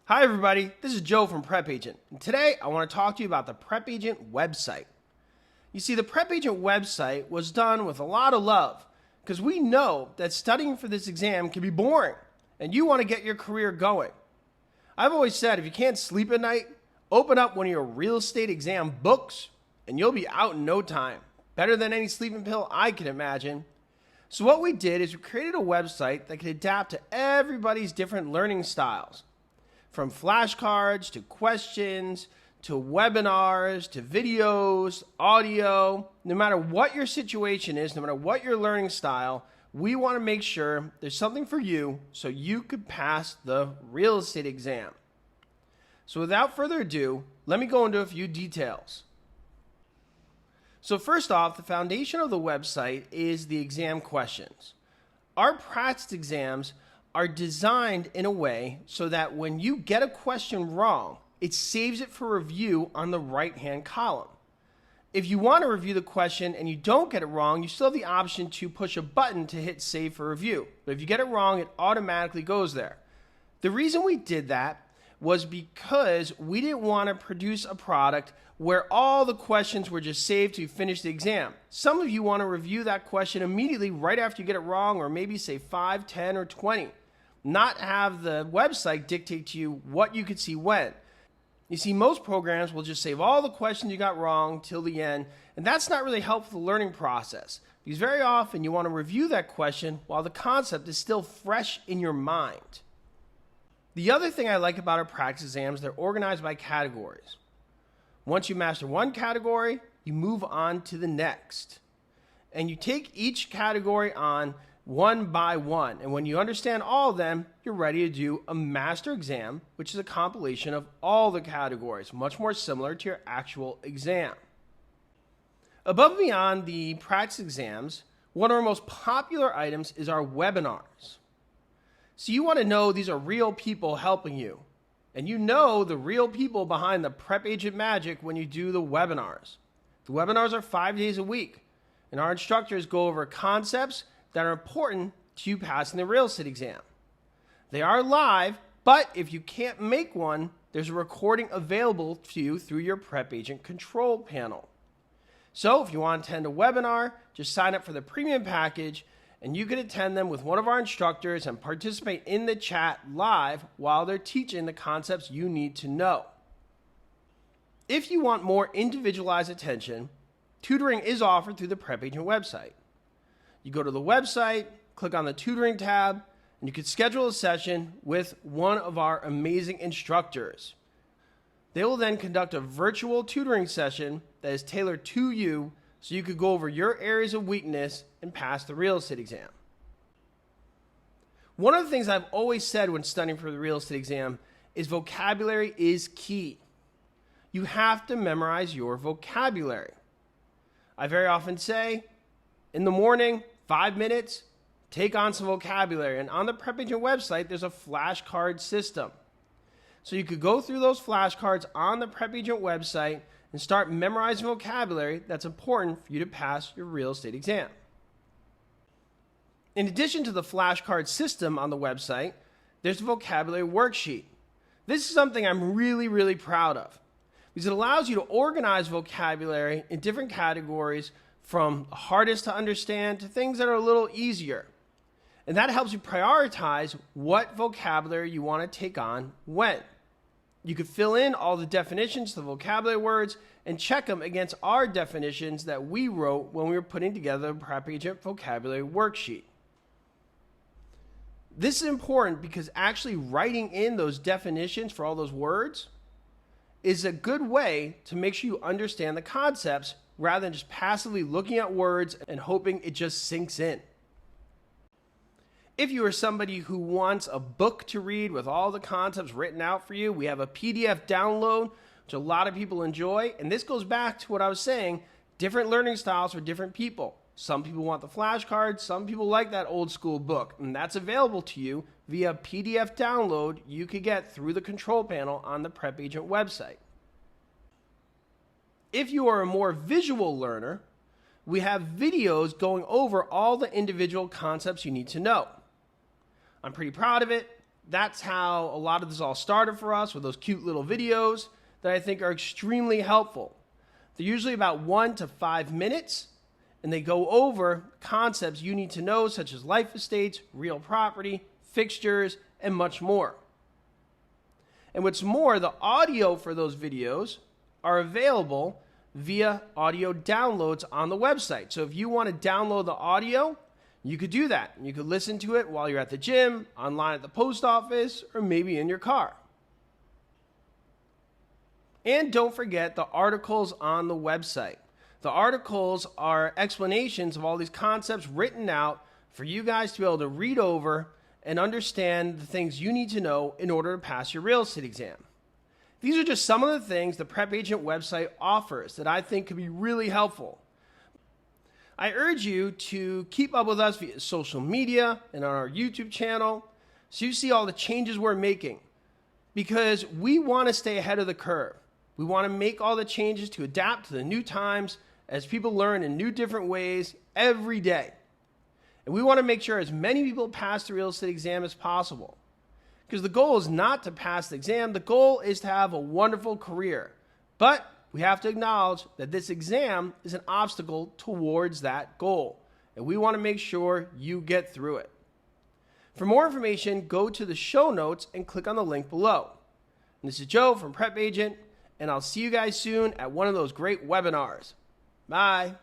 Hi everybody, this is Joe from PrepAgent, and today I want to talk to you about the PrepAgent website. You see, the PrepAgent website was done with a lot of love because we know that studying for this exam can be boring and you want to get your career going. I've always said if you can't sleep at night, open up one of your real estate exam books and you'll be out in no time. Better than any sleeping pill I can imagine. So what we did is we created a website that could adapt to everybody's different learning styles. From flashcards to questions to webinars to videos, audio, no matter what your situation is, no matter what your learning style, we want to make sure there's something for you so you could pass the real estate exam. So without further ado, let me go into a few details. So first off, the foundation of the website is the exam questions. Our practice exams are designed in a way so that when you get a question wrong, it saves it for review on the right-hand column. If you want to review the question and you don't get it wrong, you still have the option to push a button to hit save for review. But if you get it wrong, it automatically goes there. The reason we did that was because we didn't want to produce a product where all the questions were just saved to finish the exam. Some of you want to review that question immediately right after you get it wrong, or maybe say 5, 10, or 20. Not have the website dictate to you what you could see when. You see, most programs will just save all the questions you got wrong till the end, and that's not really helpful to the learning process, because very often you want to review that question while the concept is still fresh in your mind. The other thing I like about our practice exams, they're organized by categories. Once you master one category, you move on to the next. And you take each category on one by one. And when you understand all of them, you're ready to do a master exam, which is a compilation of all the categories, much more similar to your actual exam. Above and beyond the practice exams, one of our most popular items is our webinars. So you want to know these are real people helping you. And you know the real people behind the PrepAgent magic when you do the webinars. The webinars are 5 days a week, and our instructors go over concepts that are important to you passing the real estate exam. They are live, but if you can't make one, there's a recording available to you through your PrepAgent control panel. So if you want to attend a webinar, just sign up for the premium package and you can attend them with one of our instructors and participate in the chat live while they're teaching the concepts you need to know. If you want more individualized attention, tutoring is offered through the PrepAgent website. You go to the website, click on the tutoring tab, and you can schedule a session with one of our amazing instructors. They will then conduct a virtual tutoring session that is tailored to you so you could go over your areas of weakness and pass the real estate exam. One of the things I've always said when studying for the real estate exam is vocabulary is key. You have to memorize your vocabulary. I very often say, in the morning, 5 minutes, take on some vocabulary. And on the PrepAgent website, there's a flashcard system. So you could go through those flashcards on the PrepAgent website and start memorizing vocabulary that's important for you to pass your real estate exam. In addition to the flashcard system on the website, there's a vocabulary worksheet. This is something I'm really proud of because it allows you to organize vocabulary in different categories from the hardest to understand to things that are a little easier. And that helps you prioritize what vocabulary you want to take on when. You could fill in all the definitions, the vocabulary words, and check them against our definitions that we wrote when we were putting together the PrepAgent vocabulary worksheet. This is important because actually writing in those definitions for all those words is a good way to make sure you understand the concepts rather than just passively looking at words and hoping it just sinks in. If you are somebody who wants a book to read with all the concepts written out for you, we have a PDF download, which a lot of people enjoy. And this goes back to what I was saying, different learning styles for different people. Some people want the flashcards, some people like that old school book, and that's available to you via PDF download you could get through the control panel on the PrepAgent website. If you are a more visual learner, we have videos going over all the individual concepts you need to know. I'm pretty proud of it. That's how a lot of this all started for us, with those cute little videos that I think are extremely helpful. They're usually about 1 to 5 minutes, and they go over concepts you need to know, such as life estates, real property, fixtures, and much more. And what's more, the audio for those videos are available via audio downloads on the website. So if you want to download the audio, you could do that. You could listen to it while you're at the gym, online at the post office, or maybe in your car. And don't forget the articles on the website. The articles are explanations of all these concepts written out for you guys to be able to read over and understand the things you need to know in order to pass your real estate exam. These are just some of the things the PrepAgent website offers that I think could be really helpful. I urge you to keep up with us via social media and on our YouTube channel so you see all the changes we're making, because we want to stay ahead of the curve. We want to make all the changes to adapt to the new times as people learn in new different ways every day. And we want to make sure as many people pass the real estate exam as possible. Because the goal is not to pass the exam, the goal is to have a wonderful career. But we have to acknowledge that this exam is an obstacle towards that goal. And we want to make sure you get through it. For more information, go to the show notes and click on the link below. And this is Joe from PrepAgent, and I'll see you guys soon at one of those great webinars. Bye.